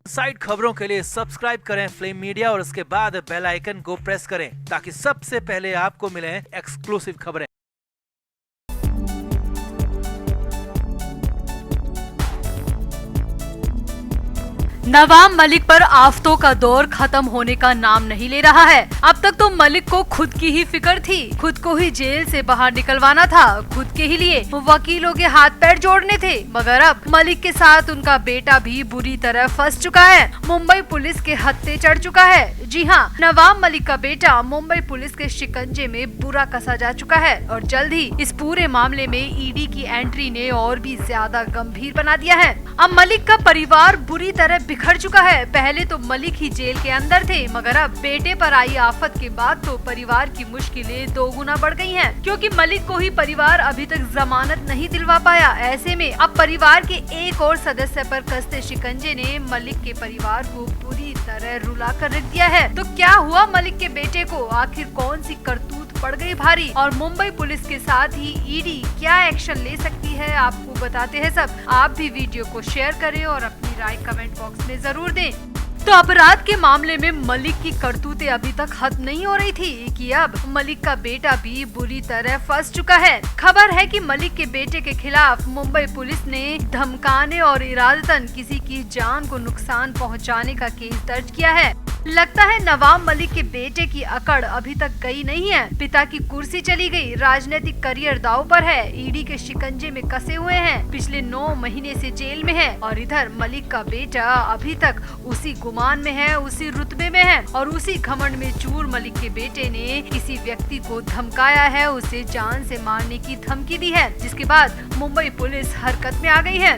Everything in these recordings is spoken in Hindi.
साइड खबरों के लिए सब्सक्राइब करें फ्लेम मीडिया और उसके बाद बेल आइकन को प्रेस करें ताकि सबसे पहले आपको मिले एक्सक्लूसिव खबरें। नवाब मलिक पर आफतों का दौर खत्म होने का नाम नहीं ले रहा है। अब तक तो मलिक को खुद की ही फिक्र थी, खुद को ही जेल से बाहर निकलवाना था, खुद के ही लिए वकीलों के हाथ पैर जोड़ने थे। मगर अब मलिक के साथ उनका बेटा भी बुरी तरह फंस चुका है, मुंबई पुलिस के हत्थे चढ़ चुका है। जी हाँ, नवाब मलिक का बेटा मुंबई पुलिस के शिकंजे में बुरा कसा जा चुका है और जल्द ही इस पूरे मामले में ईडी की एंट्री ने और भी ज्यादा गंभीर बना दिया है। अब मलिक का परिवार बुरी तरह बिखर चुका है। पहले तो मलिक ही जेल के अंदर थे, मगर अब बेटे पर आई आफत के बाद तो परिवार की मुश्किलें दोगुना बढ़ गई हैं, क्योंकि मलिक को ही परिवार अभी तक जमानत नहीं दिलवा पाया। ऐसे में अब परिवार के एक और सदस्य पर कसते शिकंजे ने मलिक के परिवार को पूरी तरह रुला कर रख दिया है। तो क्या हुआ मलिक के बेटे को? आखिर कौन सी करतूत पड़ गई भारी और मुंबई पुलिस के साथ ही ईडी क्या एक्शन ले सकती है, आपको बताते हैं सब। आप भी वीडियो को शेयर करें और अपनी राय कमेंट बॉक्स में जरूर दें। तो अपराध के मामले में मलिक की करतूतें अभी तक खत्म नहीं हो रही थी कि अब मलिक का बेटा भी बुरी तरह फंस चुका है। खबर है कि मलिक के बेटे के खिलाफ मुंबई पुलिस ने धमकाने और इरादतन किसी की जान को नुकसान पहुंचाने का केस दर्ज किया है। लगता है नवाब मलिक के बेटे की अकड़ अभी तक गई नहीं है। पिता की कुर्सी चली गई, राजनीतिक करियर दांव पर है, ईडी के शिकंजे में कसे हुए हैं, पिछले 9 महीने से जेल में है और इधर मलिक का बेटा अभी तक उसी गुमान में है, उसी रुतबे में है और उसी घमंड में चूर मलिक के बेटे ने किसी व्यक्ति को धमकाया है, उसे जान से मारने की धमकी दी है, जिसके बाद मुंबई पुलिस हरकत में आ गई है।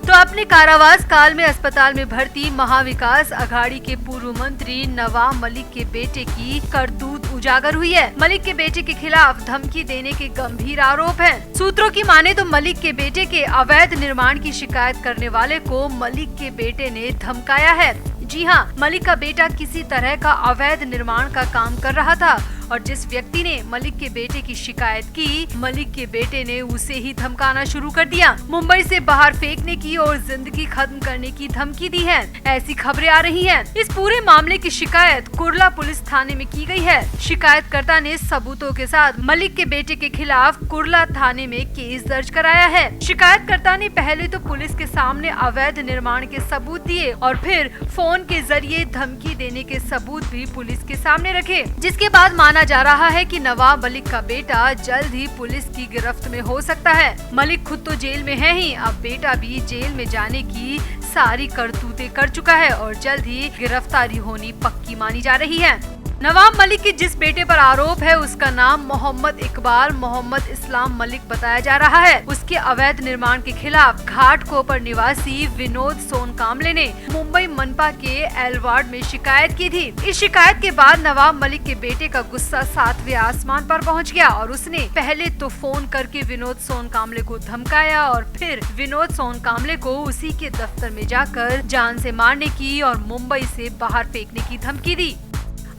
तो अपने कारावास काल में अस्पताल में भर्ती महाविकास अघाड़ी के पूर्व मंत्री नवाब मलिक के बेटे की करतूत उजागर हुई है। मलिक के बेटे के खिलाफ धमकी देने के गंभीर आरोप हैं। सूत्रों की माने तो मलिक के बेटे के अवैध निर्माण की शिकायत करने वाले को मलिक के बेटे ने धमकाया है। जी हाँ, मलिक का बेटा किसी तरह का अवैध निर्माण का काम कर रहा था और जिस व्यक्ति ने मलिक के बेटे की शिकायत की, मलिक के बेटे ने उसे ही धमकाना शुरू कर दिया, मुंबई से बाहर फेंकने की और जिंदगी खत्म करने की धमकी दी है। ऐसी खबरें आ रही हैं। इस पूरे मामले की शिकायत कुर्ला पुलिस थाने में की गई है। शिकायतकर्ता ने सबूतों के साथ मलिक के बेटे के खिलाफ कुर्ला थाने में केस दर्ज कराया है। शिकायतकर्ता ने पहले तो पुलिस के सामने अवैध निर्माण के सबूत दिए और फिर फोन के जरिए धमकी देने के सबूत भी पुलिस के सामने रखे, जिसके बाद माना जा रहा है कि नवाब मलिक का बेटा जल्द ही पुलिस की गिरफ्त में हो सकता है। मलिक खुद तो जेल में है ही, अब बेटा भी जेल में जाने की सारी करतूतें कर चुका है और जल्द ही गिरफ्तारी होनी पक्की मानी जा रही है। नवाब मलिक के जिस बेटे पर आरोप है उसका नाम मोहम्मद इकबाल मोहम्मद इस्लाम मलिक बताया जा रहा है। उसके अवैध निर्माण के खिलाफ घाटकोपर निवासी विनोद सोनकामले ने मुंबई मनपा के एल वार्ड में शिकायत की थी। इस शिकायत के बाद नवाब मलिक के बेटे का गुस्सा 7वें आसमान पर पहुंच गया और उसने पहले तो फोन करके विनोद सोनकामले को धमकाया और फिर विनोद सोनकामले को उसी के दफ्तर में जाकर जान से मारने की और मुंबई से बाहर फेंकने की धमकी दी।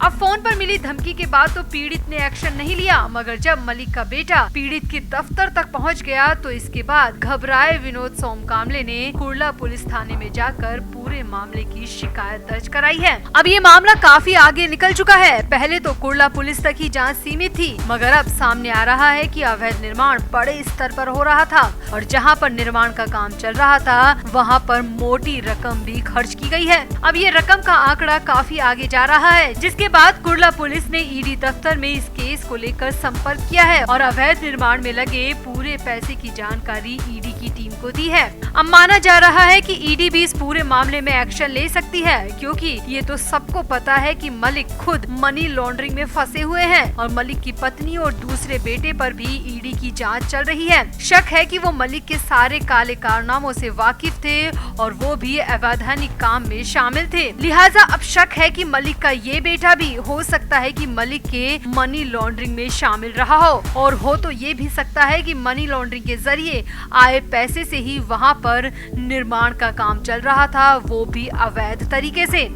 अब फोन पर मिली धमकी के बाद तो पीड़ित ने एक्शन नहीं लिया, मगर जब मलिक का बेटा पीड़ित के दफ्तर तक पहुंच गया तो इसके बाद घबराए विनोद सोनकामले ने कुर्ला पुलिस थाने में जाकर पूरे मामले की शिकायत दर्ज कराई है। अब ये मामला काफी आगे निकल चुका है। पहले तो कुर्ला पुलिस तक ही जांच सीमित थी, मगर अब सामने आ रहा है कि अवैध निर्माण बड़े स्तर पर हो रहा था और जहाँ पर निर्माण का काम चल रहा था वहाँ पर मोटी रकम भी खर्च की गई है। अब ये रकम का आंकड़ा काफी आगे जा रहा है, जिसके बाद कुर्ला पुलिस ने ईडी दफ्तर में इस केस को लेकर संपर्क किया है और अवैध निर्माण में लगे पूरे पैसे की जानकारी ईडी की टीम को दी है। अब माना जा रहा है कि ईडी भी इस पूरे मामले में एक्शन ले सकती है, क्योंकि ये तो सबको पता है कि मलिक खुद मनी लॉन्ड्रिंग में फंसे हुए हैं और मलिक की पत्नी और दूसरे बेटे पर भी ईडी की जांच चल रही है। शक है कि वो मलिक के सारे काले कारनामों से वाकिफ थे और वो भी अवैधानिक काम में शामिल थे। लिहाजा अब शक है कि मलिक का ये बेटा भी हो सकता है कि मलिक के मनी लॉन्ड्रिंग में शामिल रहा हो और हो तो ये भी सकता है कि मनी लॉन्ड्रिंग के जरिए आए पैसे से ही वहाँ पर निर्माण का काम चल रहा था, वो भी अवैध तरीके से।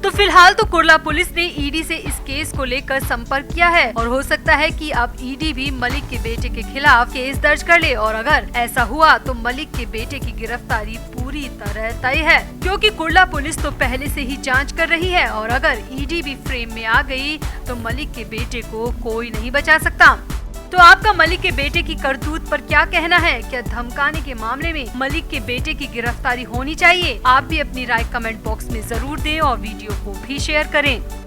तो फिलहाल तो कुर्ला पुलिस ने ईडी से इस केस को लेकर संपर्क किया है और हो सकता है कि अब ईडी भी मलिक के बेटे के खिलाफ केस दर्ज कर ले और अगर ऐसा हुआ तो मलिक के बेटे की गिरफ्तारी पूरी तरह तय है, क्योंकि कुर्ला पुलिस तो पहले से ही जांच कर रही है और अगर ईडी भी फ्रेम में आ गई तो मलिक के बेटे को कोई नहीं बचा सकता। तो आपका मलिक के बेटे की करतूत पर क्या कहना है? क्या धमकाने के मामले में मलिक के बेटे की गिरफ्तारी होनी चाहिए? आप भी अपनी राय कमेंट बॉक्स में जरूर दें और वीडियो को भी शेयर करें।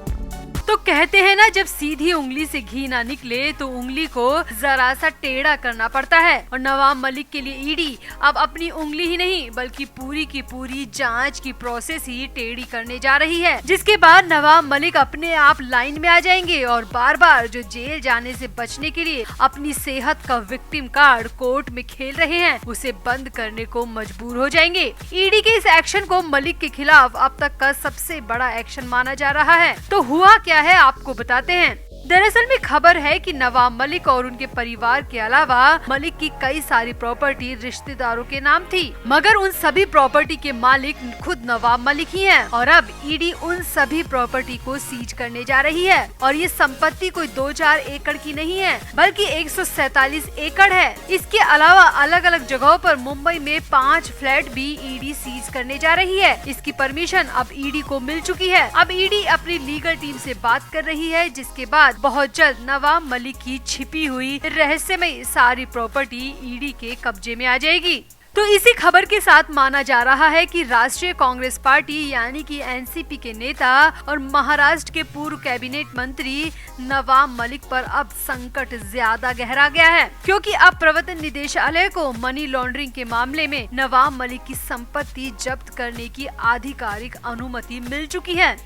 तो कहते हैं ना, जब सीधी उंगली से घी ना निकले तो उंगली को जरा सा टेढ़ा करना पड़ता है और नवाब मलिक के लिए ईडी अब अपनी उंगली ही नहीं बल्कि पूरी की पूरी जांच की प्रोसेस ही टेढ़ी करने जा रही है, जिसके बाद नवाब मलिक अपने आप लाइन में आ जाएंगे और बार बार जो जेल जाने से बचने के लिए अपनी सेहत का विक्टिम कार्ड कोर्ट में खेल रहे हैं उसे बंद करने को मजबूर हो जाएंगे। ईडी के इस एक्शन को मलिक के खिलाफ अब तक का सबसे बड़ा एक्शन माना जा रहा है। तो हुआ क्या है आपको बताते हैं। दरअसल में खबर है कि नवाब मलिक और उनके परिवार के अलावा मलिक की कई सारी प्रॉपर्टी रिश्तेदारों के नाम थी, मगर उन सभी प्रॉपर्टी के मालिक खुद नवाब मलिक ही हैं और अब ईडी उन सभी प्रॉपर्टी को सीज करने जा रही है और ये संपत्ति कोई 2-4 एकड़ की नहीं है बल्कि 147 एकड़ है। इसके अलावा अलग अलग जगहों पर मुंबई में 5 फ्लैट भी ईडी सीज करने जा रही है। इसकी परमिशन अब ईडी को मिल चुकी है। अब ईडी अपनी लीगल टीम से बात कर रही है, जिसके बाद बहुत जल्द नवाब मलिक की छिपी हुई रहस्यमय सारी प्रॉपर्टी ईडी के कब्जे में आ जाएगी। तो इसी खबर के साथ माना जा रहा है कि राष्ट्रीय कांग्रेस पार्टी यानी कि एनसीपी के नेता और महाराष्ट्र के पूर्व कैबिनेट मंत्री नवाब मलिक पर अब संकट ज्यादा गहरा गया है, क्योंकि अब प्रवर्तन निदेशालय को मनी लॉन्ड्रिंग के मामले में नवाब मलिक की संपत्ति जब्त करने की आधिकारिक अनुमति मिल चुकी है।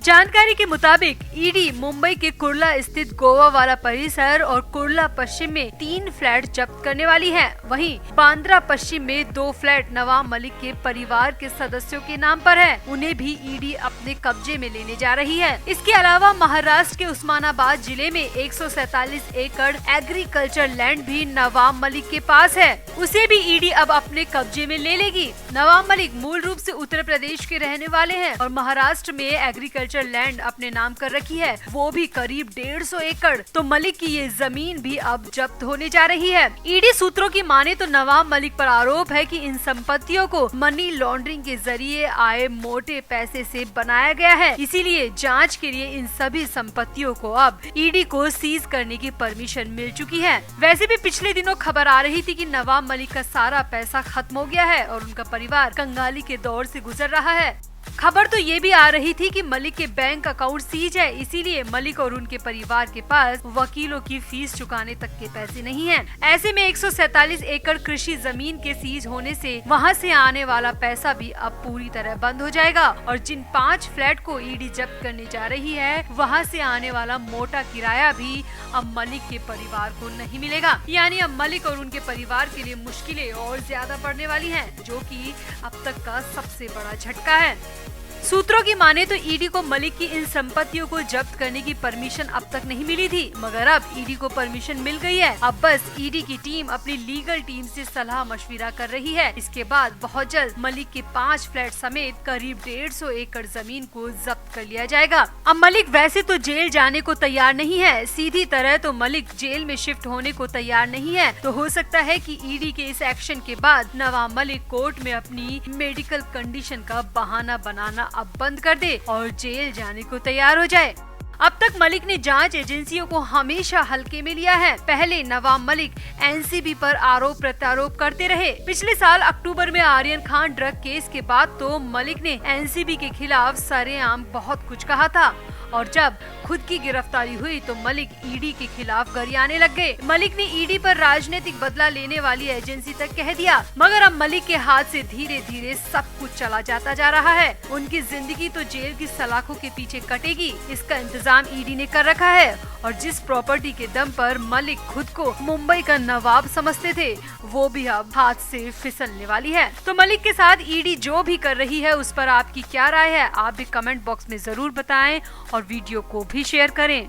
जानकारी के मुताबिक ईडी मुंबई के कुर्ला स्थित गोवा वाला परिसर और कुर्ला पश्चिम में 3 फ्लैट जब्त करने वाली है। वहीं बांद्रा पश्चिम में 2 फ्लैट नवाब मलिक के परिवार के सदस्यों के नाम पर है, उन्हें भी ईडी अपने कब्जे में लेने जा रही है। इसके अलावा महाराष्ट्र के उस्मानाबाद जिले में 147 एकड़ एग्रीकल्चर लैंड भी नवाब मलिक के पास है, उसे भी ईडी अब अपने कब्जे में ले लेगी। नवाब मलिक मूल रूप से उत्तर प्रदेश के रहने वाले हैं और महाराष्ट्र में एग्रीकल्चर लैंड अपने नाम कर रखी है, वो भी करीब 150 एकड़। तो मलिक की ये जमीन भी अब जब्त होने जा रही है। ईडी सूत्रों की माने तो नवाब मलिक पर आरोप है कि इन संपत्तियों को मनी लॉन्ड्रिंग के जरिए आए मोटे पैसे से बनाया गया है, इसीलिए जांच के लिए इन सभी संपत्तियों को अब ईडी को सीज करने की परमिशन मिल चुकी है। वैसे भी पिछले दिनों खबर आ रही थी कि नवाब मलिक का सारा पैसा खत्म हो गया है और उनका परिवार कंगाली के दौर से गुजर रहा है। खबर तो ये भी आ रही थी कि मलिक के बैंक अकाउंट सीज है, इसीलिए मलिक और उनके परिवार के पास वकीलों की फीस चुकाने तक के पैसे नहीं हैं। ऐसे में 147 एकड़ कृषि जमीन के सीज होने से वहां से आने वाला पैसा भी अब पूरी तरह बंद हो जाएगा और जिन 5 फ्लैट को ईडी जब्त करने जा रही है वहां से आने वाला मोटा किराया भी अब मलिक के परिवार को नहीं मिलेगा। यानी अब मलिक और उनके परिवार के लिए मुश्किलें और ज्यादा बढ़ने वाली हैं, जो कि अब तक का सबसे बड़ा झटका है। सूत्रों की माने तो ईडी को मलिक की इन संपत्तियों को जब्त करने की परमिशन अब तक नहीं मिली थी, मगर अब ईडी को परमिशन मिल गई है। अब बस ईडी की टीम अपनी लीगल टीम से सलाह मशविरा कर रही है। इसके बाद बहुत जल्द मलिक के 5 फ्लैट समेत करीब 150 एकड़ जमीन को जब्त कर लिया जाएगा। अब मलिक वैसे तो जेल जाने को तैयार नहीं है, सीधी तरह तो मलिक जेल में शिफ्ट होने को तैयार नहीं है। तो हो सकता है कि ईडी के इस एक्शन के बाद नवाब मलिक कोर्ट में अपनी मेडिकल कंडीशन का बहाना बनाना अब बंद कर दे और जेल जाने को तैयार हो जाए। अब तक मलिक ने जांच एजेंसियों को हमेशा हल्के में लिया है। पहले नवाब मलिक एनसीबी पर आरोप प्रत्यारोप करते रहे। पिछले साल अक्टूबर में आर्यन खान ड्रग केस के बाद तो मलिक ने एनसीबी के खिलाफ सरेआम बहुत कुछ कहा था और जब खुद की गिरफ्तारी हुई तो मलिक ईडी के खिलाफ गरियाने लग गए। मलिक ने ईडी पर राजनीतिक बदला लेने वाली एजेंसी तक कह दिया, मगर अब मलिक के हाथ से धीरे धीरे सब कुछ चला जाता जा रहा है। उनकी जिंदगी तो जेल की सलाखों के पीछे कटेगी, इसका इंतजाम ईडी ने कर रखा है। और जिस प्रॉपर्टी के दम पर मलिक खुद को मुंबई का नवाब समझते थे, वो भी अब हाथ से फिसलने वाली है। तो मलिक के साथ ईडी जो भी कर रही है उस पर आपकी क्या राय है, आप भी कमेंट बॉक्स में जरूर बताएं और वीडियो को भी शेयर करें।